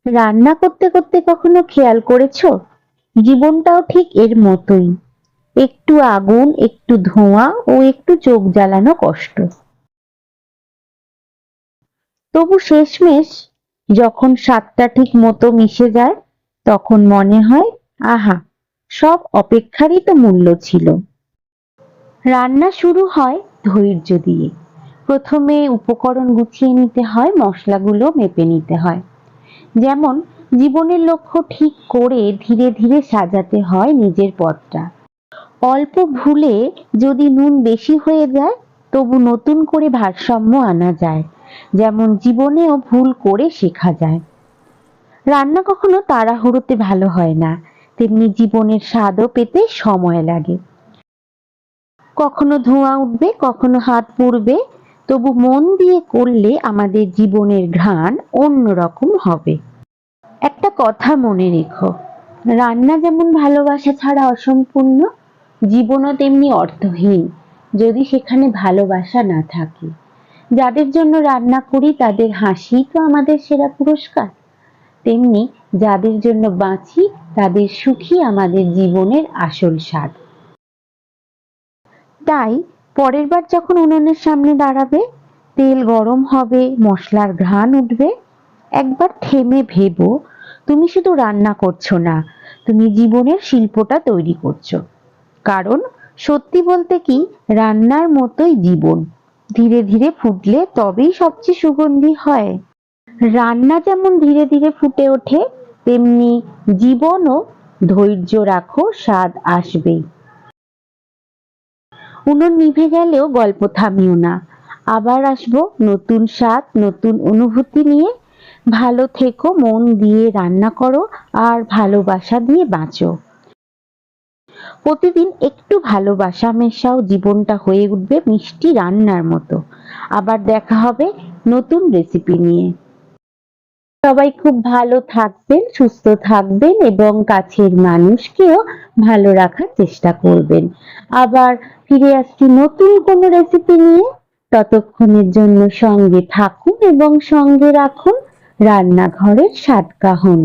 রান্না করতে করতে কখনো খেয়াল করেছো, জীবনটাও ঠিক এর মতোই। একটু আগুন, একটু ধোঁয়া ও একটু চোখ জ্বালানো কষ্ট। তবু শেষমেশ যখন স্বাদটা ঠিক মতো মিশে যায়, তখন মনে হয় আহা, সব অপেক্ষারই তো মূল্য ছিল। রান্না শুরু হয় ধৈর্য দিয়ে। প্রথমে উপকরণ গুছিয়ে নিতে হয়, মশলাগুলো মেপে নিতে হয়। যেমন জীবনের লক্ষ্য ঠিক করে ধীরে ধীরে সাজাতে হয় নিজের পথটা। অল্প ভুলে যদি নুন বেশি হয়ে যায়, তবু নতুন করে ভারসাম্য আনা যায়। যেমন জীবনেও ভুল করে শেখা যায়। রান্না কখনো তাড়াহুড়োতে ভালো হয় না, তেমনি জীবনের স্বাদও পেতে সময় লাগে। কখনো ধোঁয়া উঠবে, কখনো হাত পুড়বে, তবু মন দিয়ে করলে আমাদের জীবনের ঘ্রাণ অন্যরকম হবে। একটা কথা মনে রেখো, রান্না যেমন ভালোবাসা ছাড়া অসম্পূর্ণ, জীবনও তেমনি অর্থহীন যদি সেখানে ভালোবাসা না থাকে। যাদের জন্য রান্না করি তাদের হাসি তো আমাদের সেরা পুরস্কার, তেমনি যাদের জন্য বাঁচি তাদের সুখী আমাদের জীবনের আসল স্বাদ। তাই পরের বার যখন উনুনের সামনে দাঁড়াবে, তেল গরম হবে, মশলার ঘ্রাণ উঠবে, একবার থেমে ভেবো, তুমি শুধু রান্না করছো না, তুমি জীবনের শিল্পটা তৈরি করছো। কারণ সত্যি বলতে কি, রান্নার মতোই জীবন, ধীরে ধীরে ফুটলে তবেই সবচেয়ে সুগন্ধি হয়। রান্না যেমন ধীরে ধীরে ফুটে ওঠে, তেমনি জীবনও। ধৈর্য রাখো, স্বাদ আসবেই। উনুন নিভে গেলেও গল্প থামিও না, আবার আসবো নতুন স্বাদ, নতুন অনুভূতি নিয়ে। ভালো থেকো, মন দিয়ে রান্না করো আর ভালোবাসা দিয়ে বাঁচো। প্রতিদিন একটু ভালোবাসা মেশাও, জীবনটা হয়ে উঠবে মিষ্টি রান্নার মতো। আবার দেখা হবে নতুন রেসিপি নিয়ে। সবাই খুব ভালো থাকবেন, সুস্থ থাকবেন এবং কাছের মানুষকেও ভালো রাখার চেষ্টা করবেন। আবার ফিরে আসছি নতুন কোনো রেসিপি নিয়ে। ততক্ষণের জন্য সঙ্গে থাকুন এবং সঙ্গে রাখুন রান্নাঘরের স্বাদ কাহন।